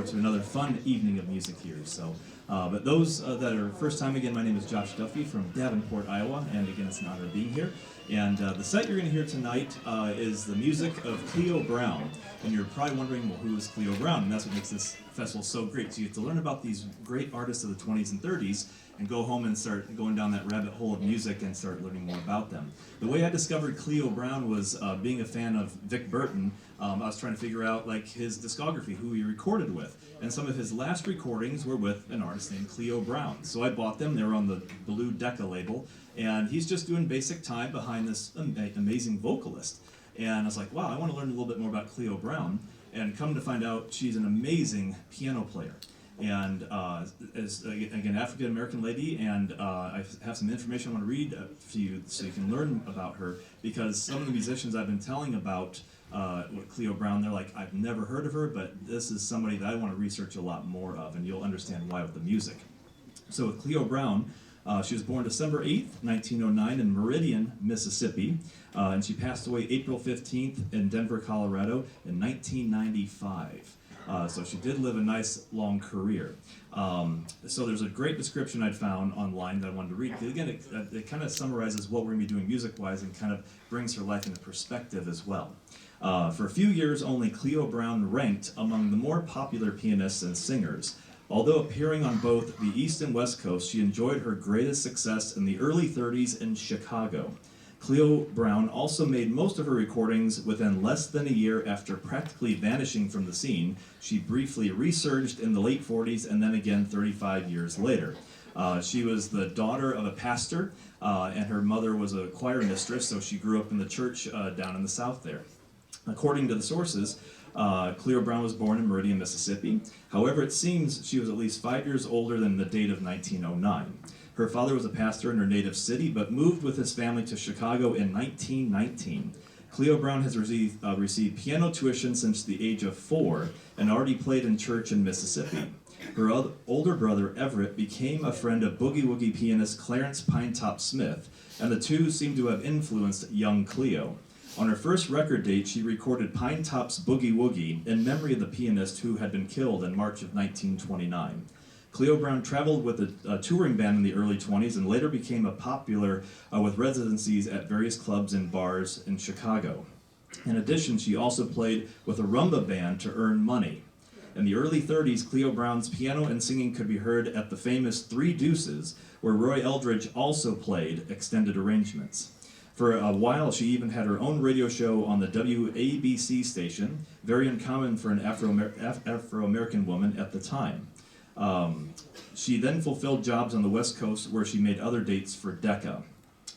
forward to another fun evening of music here. So, but those that are first time, again, my name is Josh Duffee from Davenport, Iowa, and again, it's an honor being here. And the set you're going to hear tonight is the music of Cleo Brown. And you're probably wondering, well, who is Cleo Brown? And that's what makes this festival so great. So you get to learn about these great artists of the 20s and 30s and go home and start going down that rabbit hole of music and start learning more about them. The way I discovered Cleo Brown was being a fan of Vic Burton. I was trying to figure out like his discography, who he recorded with. And some of his last recordings were with an artist named Cleo Brown. So I bought them. They were on the Blue Decca label. And he's just doing basic time behind this amazing vocalist. And I was like, wow, I want to learn a little bit more about Cleo Brown. And come to find out, she's an amazing piano player. And is, again, African-American lady, and I have some information I want to read for you so you can learn about her, because some of the musicians I've been telling about with Cleo Brown, they're like, I've never heard of her, but this is somebody that I want to research a lot more of, and you'll understand why with the music. So with Cleo Brown, she was born December 8th, 1909 in Meridian, Mississippi, and she passed away April 15th in Denver, Colorado in 1995. So she did live a nice long career. So there's a great description I'd found online that I wanted to read. Again, it kind of summarizes what we're going to be doing music-wise and kind of brings her life into perspective as well. For a few years only, Cleo Brown ranked among the more popular pianists and singers. Although appearing on both the East and West Coast, she enjoyed her greatest success in the early 30s in Chicago. Cleo Brown also made most of her recordings within less than a year after practically vanishing from the scene. She briefly resurged in the late 40s and then again 35 years later. She was the daughter of a pastor, and her mother was a choir mistress, so she grew up in the church down in the South there. According to the sources, Cleo Brown was born in Meridian, Mississippi. However, it seems she was at least 5 years older than the date of 1909. Her father was a pastor in her native city, but moved with his family to Chicago in 1919. Cleo Brown has received piano tuition since the age of 4 and already played in church in Mississippi. Her older brother, Everett, became a friend of boogie-woogie pianist Clarence Pinetop Smith, and the two seem to have influenced young Cleo. On her first record date, she recorded Pinetop's Boogie-Woogie in memory of the pianist who had been killed in March of 1929. Cleo Brown traveled with a touring band in the early 20s and later became popular with residencies at various clubs and bars in Chicago. In addition, she also played with a rumba band to earn money. In the early 30s, Cleo Brown's piano and singing could be heard at the famous Three Deuces, where Roy Eldridge also played extended arrangements. For a while, she even had her own radio show on the WABC station, very uncommon for an Afro-American woman at the time. She then fulfilled jobs on the West Coast where she made other dates for Decca.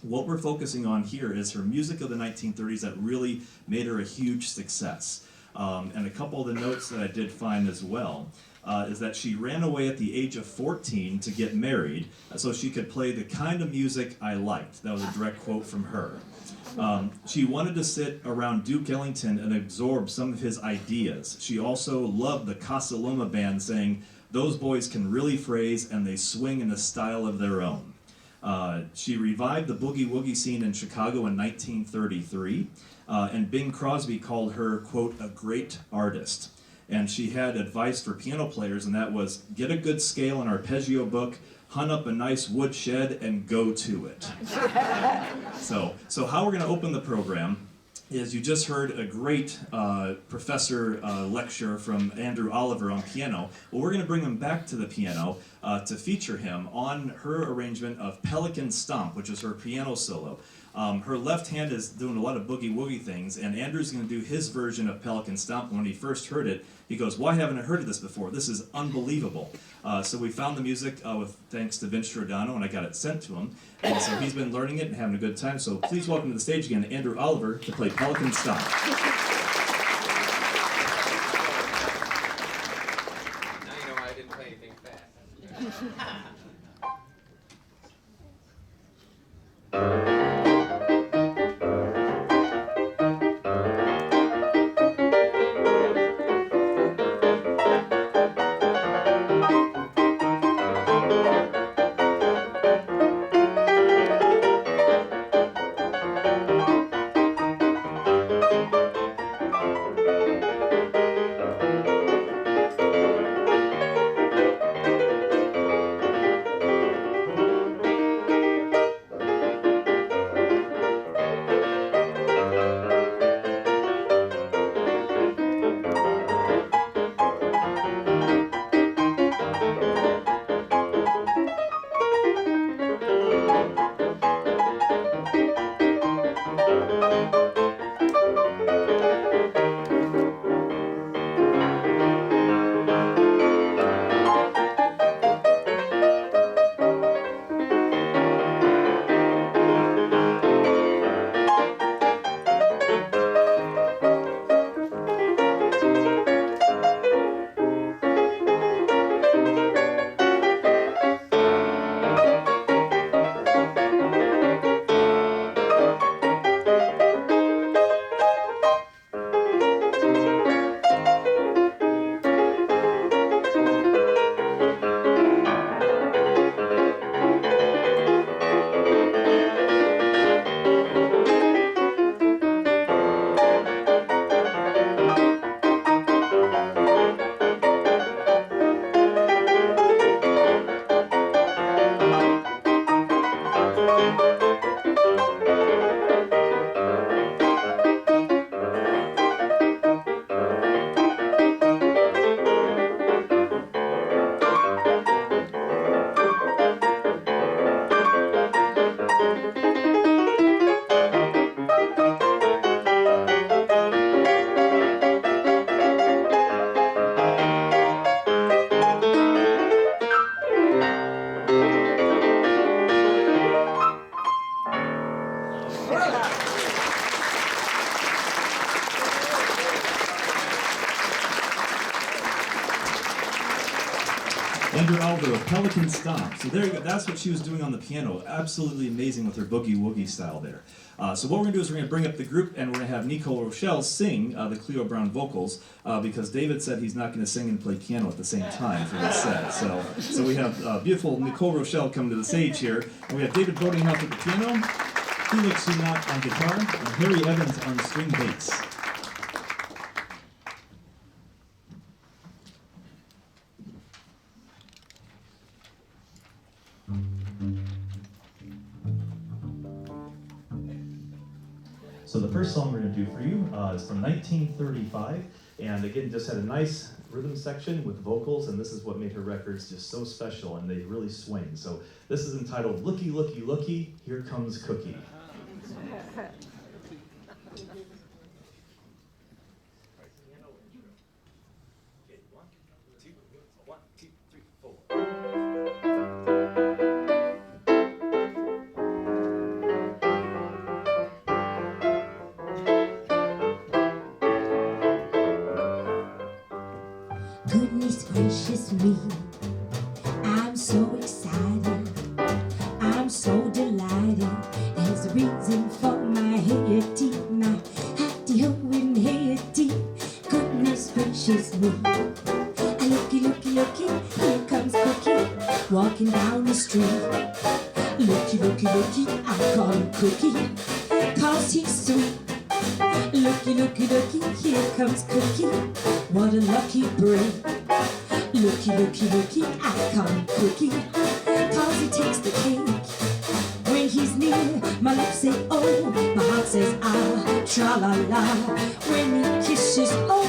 What we're focusing on here is her music of the 1930s that really made her a huge success. And a couple of the notes that I did find as well is that she ran away at the age of 14 to get married so she could play the kind of music I liked. That was a direct quote from her. She wanted to sit around Duke Ellington and absorb some of his ideas. She also loved the Casa Loma band, saying, "Those boys can really phrase and they swing in a style of their own." She revived the boogie-woogie scene in Chicago in 1933, and Bing Crosby called her, quote, a great artist. And she had advice for piano players, and that was, get a good scale and arpeggio book, hunt up a nice wood shed, and go to it. So how we're going to open the program is you just heard a great professor lecture from Andrew Oliver on piano. Well, we're going to bring him back to the piano to feature him on her arrangement of Pelican Stomp, which is her piano solo. Her left hand is doing a lot of boogie-woogie things, and Andrew's going to do his version of Pelican Stomp. When he first heard it, he goes, why haven't I heard of this before? This is unbelievable. So we found the music with thanks to Vince Giordano, and I got it sent to him. And so he's been learning it and having a good time. So please welcome to the stage again Andrew Oliver to play Pelican Stomp. Now you know why I didn't play anything fast. Andrew Aldo of Pelican Stomp. So there you go. That's what she was doing on the piano. Absolutely amazing with her boogie-woogie style there. So what we're going to do is we're going to bring up the group and we're going to have Nicolle Rochelle sing the Cleo Brown vocals because David said he's not going to sing and play piano at the same time for this set. So we have beautiful Nicolle Rochelle come to the stage here, and we have David Boeddinghaus at the piano, Félix Hunot on guitar, and Harry Evans on string bass. So the first song we're going to do for you is from 1935, and again, just had a nice rhythm section with vocals, and this is what made her records just so special, and they really swing. So this is entitled Lookie, Lookie, Lookie, Here Comes Cookie. Goodness gracious me, I'm so excited, I'm so delighted. There's a reason for my hair-tee, my hattie-ho and hair-tee. Goodness gracious me, looky, looky, looky, here comes Cookie, walking down the street. Looky, looky, looky, I call him Cookie, 'cause he's sweet. Looky, looky, looky, here comes Cookie, what a lucky break. Looky, looky, looky, I call him Cookie, 'cause he takes the cake. When he's near, my lips say oh, my heart says ah, tra-la-la. When he kisses, oh,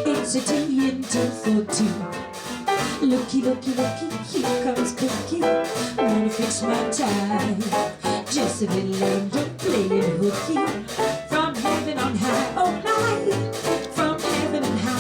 it's a T&T for two. Looky, looky, looky, here comes Cookie, wanna fix my tie. Just a little angel playing hooky, from heaven on high, oh my, from heaven on high.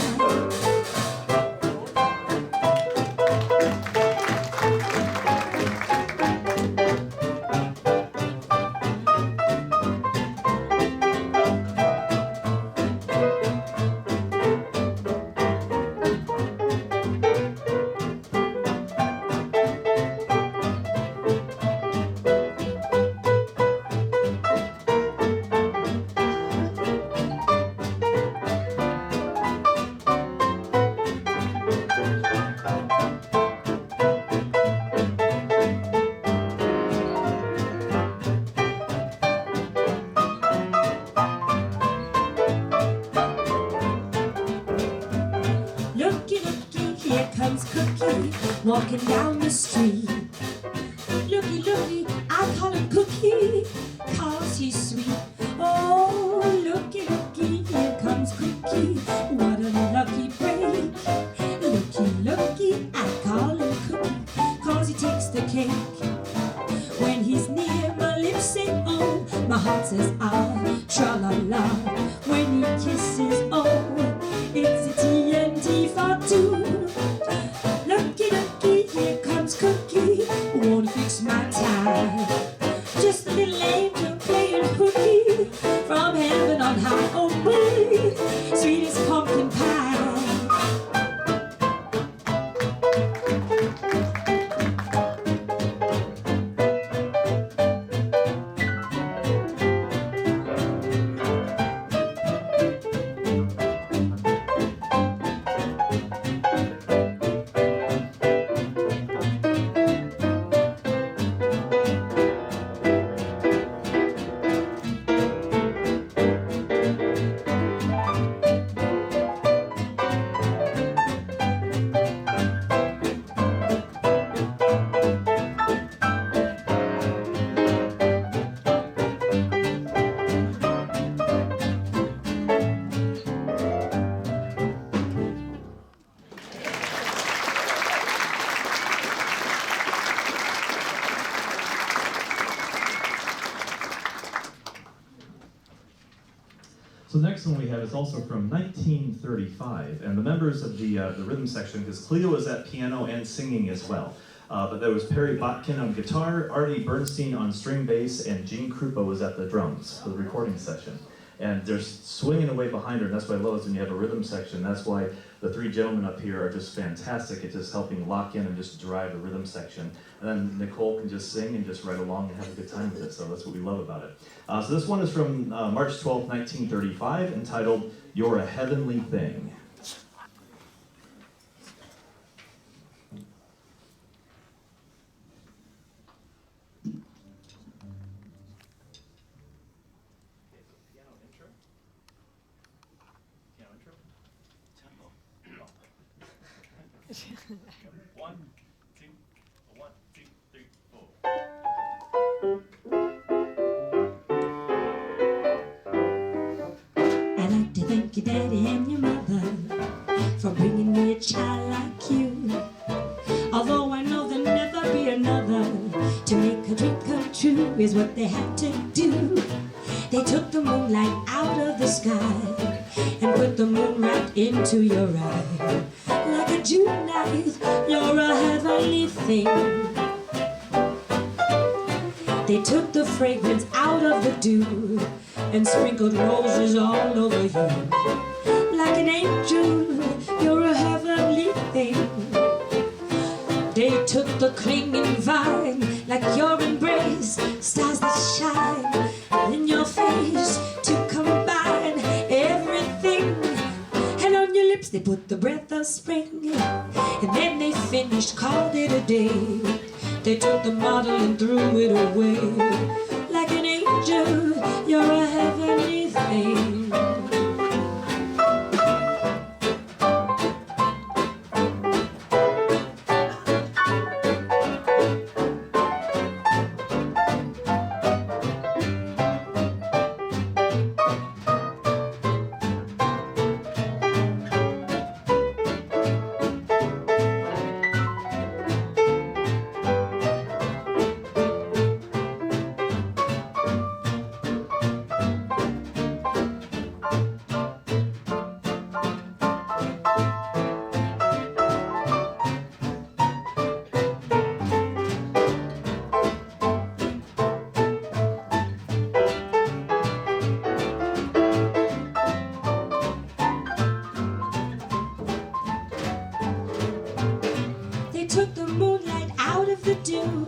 Walking down the street. Looky, looky, I call him Cookie, 'cause he's sweet. Oh, looky, looky, here comes Cookie, what a lucky break. Looky, looky, I call him Cookie, 'cause he takes the cake. When he's near, my lips say oh, my heart says ah, tra-la-la. When he kisses, oh, it's a T&T for two. Cookie, wanna fix my tie. Just a little angel playing hooky, from heaven on high, oh boy, sweet as pumpkin pie. So the next one we have is also from 1935, and the members of the rhythm section, because Cleo is at piano and singing as well. But there was Perry Botkin on guitar, Artie Bernstein on string bass, and Gene Krupa was at the drums for the recording session. and they're swinging away behind her, and that's what I love is when you have a rhythm section. That's why the three gentlemen up here are just fantastic at just helping lock in and just drive the rhythm section. And then Nicolle can just sing and just ride along and have a good time with it, so that's what we love about it. So this one is from March 12, 1935, entitled, You're a Heavenly Thing. One, two, 3, 4. I'd like to thank your daddy and your mother for bringing me a child like you. Although I know there'll never be another, to make a dream come true is what they had to do. They took the moonlight out of the sky and put the moon right into your eye. Like a June night, you're a heavenly thing. They took the fragrance out of the dew and sprinkled roses all over you. Like an angel, you're a heavenly thing. They took the clinging vine, like your embrace, stars that shine in your face to combine everything. And on your lips they put the breath of spring, and then they finished, called it a day. They took the model and threw it away. Like an angel, you're a heavenly thing. Took the moonlight out of the dew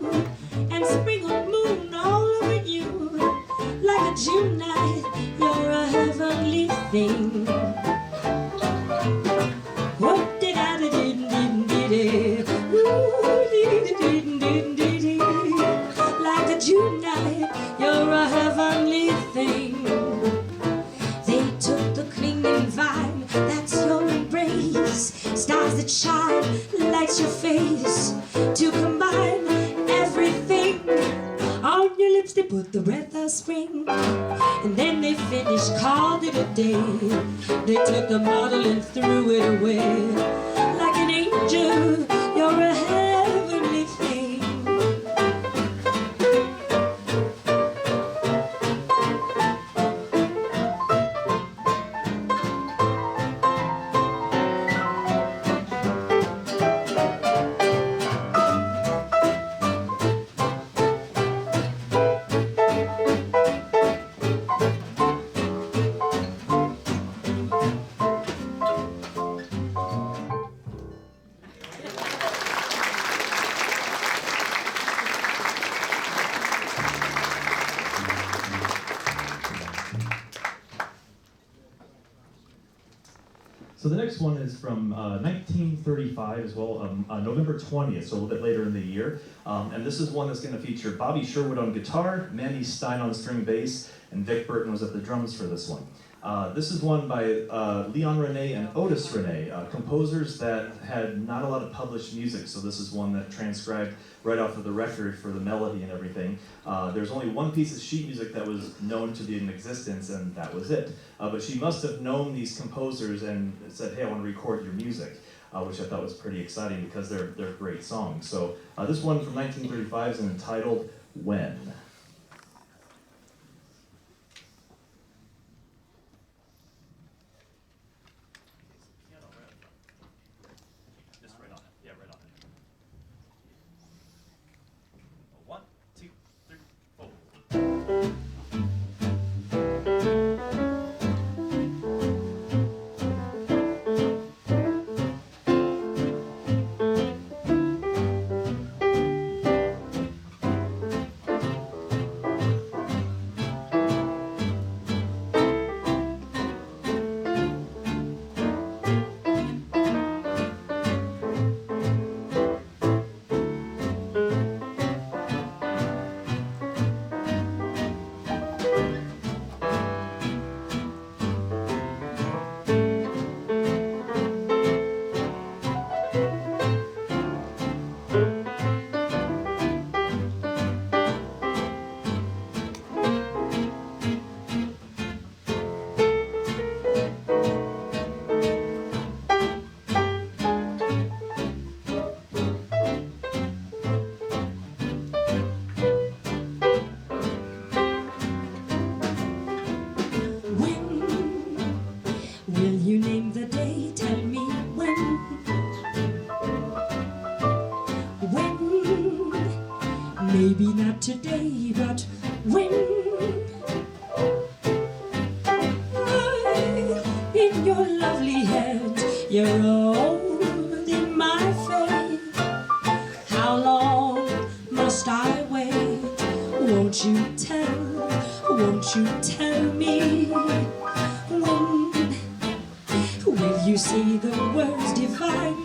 and sprinkled moon all over you. Like a June night, you're a heavenly thing. What did I do? Like a June night, you're a heavenly thing. They took the clinging vine, that's your embrace, stars that shine, lights your face, to combine everything. On your lips they put the breath of spring, and then they finished, called it a day. They took the model and threw it away. Like an angel, you're a heavenly thing. So the next one is from 1935 as well, November 20th, so a little bit later in the year. And this is one that's going to feature Bobby Sherwood on guitar, Mandy Stein on string bass, and Vic Burton was at the drums for this one. This is one by Leon Rene and Otis Rene, composers that had not a lot of published music, so this is one that transcribed right off of the record for the melody and everything. There's only one piece of sheet music that was known to be in existence, and that was it. But she must have known these composers and said, hey, I want to record your music, which I thought was pretty exciting because they're great songs. So this one from 1935 is entitled When. You're holding my faith. How long must I wait? Won't you tell me? When will you say the words divine?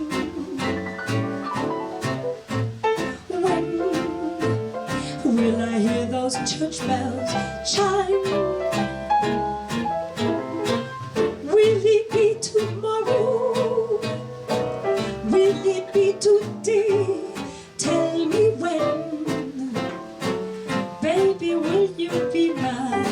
When will I hear those church bells chime? Will it be tomorrow? Will it be today? Tell me when. Baby, will you be mine?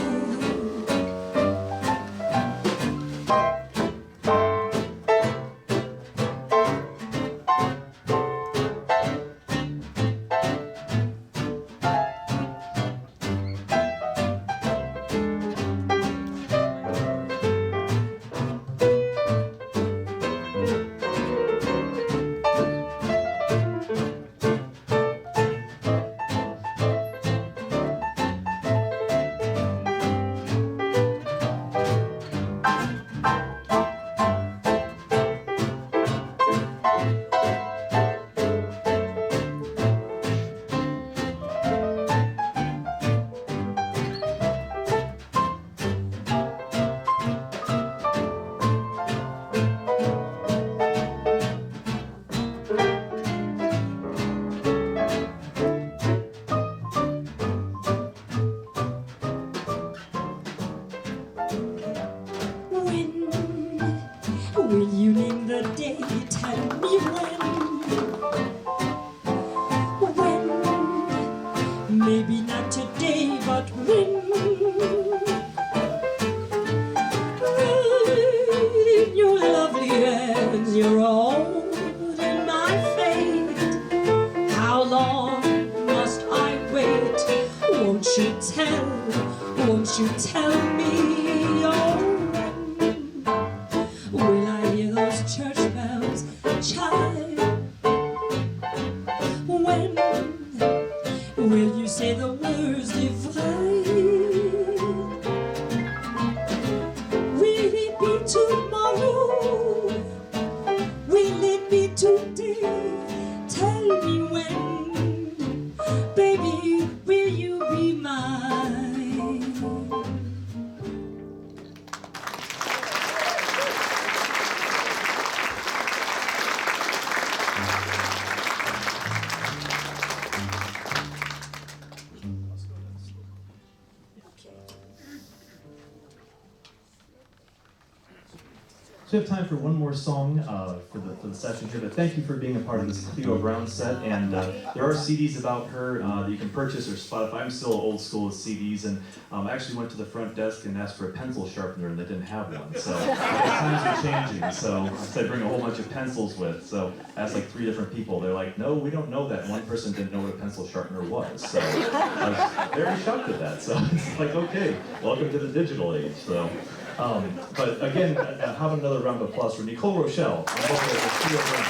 Will you name the day? Tell me when. When? Maybe not today, but when? Right in your lovely hands, you're holding my fate. How long must I wait? Won't you tell me? Oh, will I hear those church bells chime? When will you say the words divine? Will it be tomorrow? Will it be today? Tell me when. Baby, will you be mine? So we have time for one more song for the session here, but thank you for being a part of this Cleo Brown set, and there are CDs about her that you can purchase or Spotify. I'm still old school with CDs, and I actually went to the front desk and asked for a pencil sharpener, and they didn't have one, so times are changing, so I said bring a whole bunch of pencils with, so I asked like 3 different people. They're like, no, we don't know that. One person didn't know what a pencil sharpener was, so I was very shocked at that, so it's like, okay, welcome to the digital age, so. But again, have another round of applause for Nicolle Rochelle, on vocal with Cleo Brown.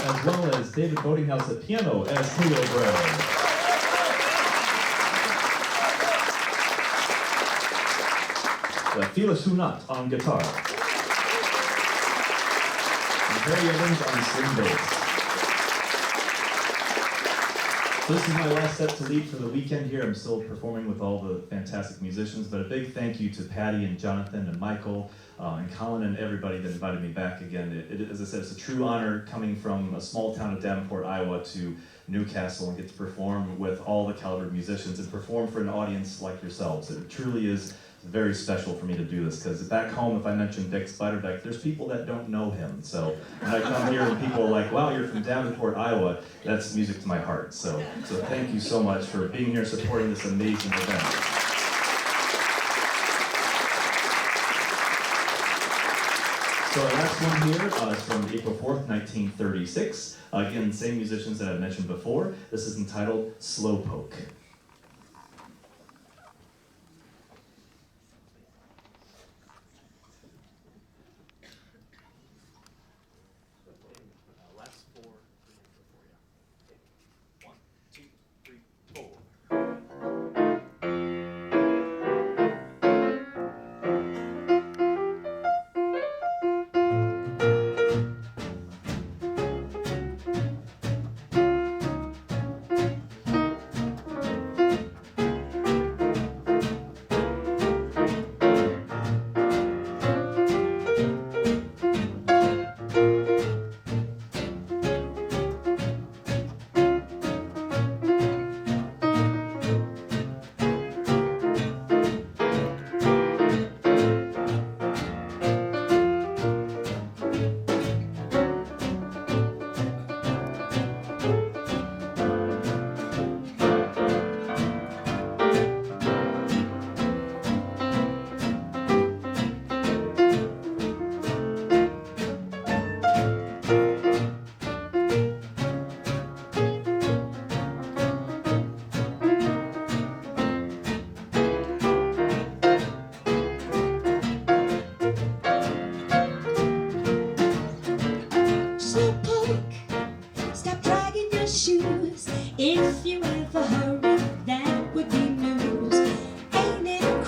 As well as David Boeddinghaus at piano as Cleo Brown. Félix Hunot on guitar. And Harry Evans on swing bass. So this is my last set to lead for the weekend here. I'm still performing with all the fantastic musicians, but a big thank you to Patty and Jonathan and Michael and Colin and everybody that invited me back again. As I said, it's a true honor coming from a small town of Davenport, Iowa to Newcastle and get to perform with all the caliber of musicians and perform for an audience like yourselves. It truly is very special for me to do this, because back home, if I mention Dick Spiderbeck, there's people that don't know him. So when I come here and people are like, wow, you're from Davenport, Iowa, that's music to my heart. So thank you so much for being here, supporting this amazing event. So our last one here is from April 4th, 1936. Again, same musicians that I mentioned before. This is entitled Slowpoke.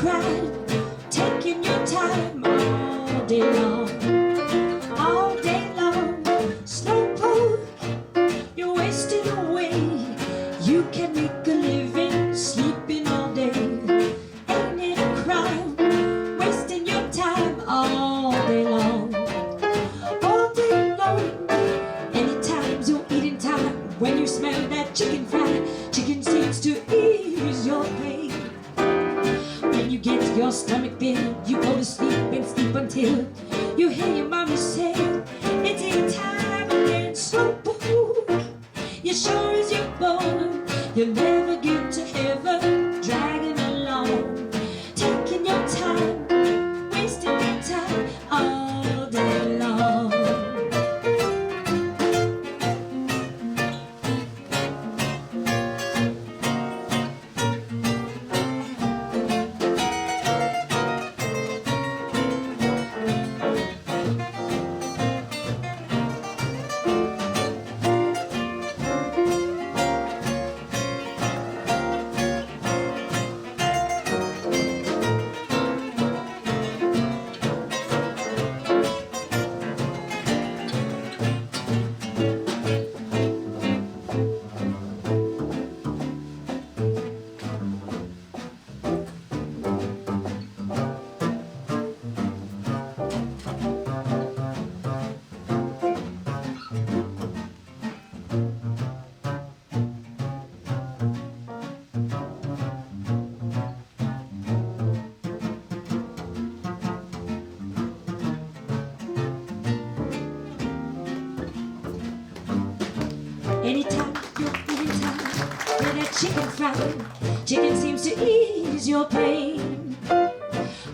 cry, taking your time all day long. All day long, Slowpoke, you're wasting away. You can make a living sleeping all day. Ain't it a crime, wasting your time all day long? All day long, anytime's your eating time. When you smell that chicken fried, chicken seems to ease your pain. When you get your stomach big, you go to sleep and sleep until you hear your mommy say, it's eating time again. Slowpoke, you sure as you're born, you'll never get to heaven, dragging along, taking your time, wasting your time all day long. Anytime you're eating time, with that chicken fried, chicken seems to ease your pain.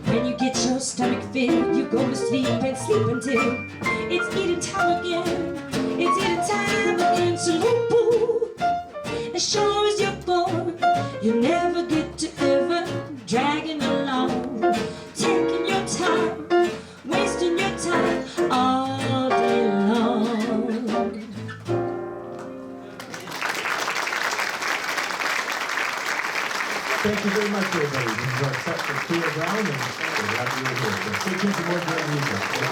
When you get your stomach filled, you go to sleep and sleep until it's eating time again. It's eating time again. Slowpoke, as sure as you're born, you'll never get to heaven, dragging along, taking your time, wasting your time all day long. Thank you very much, everybody. This is our set for Cleo Brown, and we're glad you were here. So stay tuned for more great music.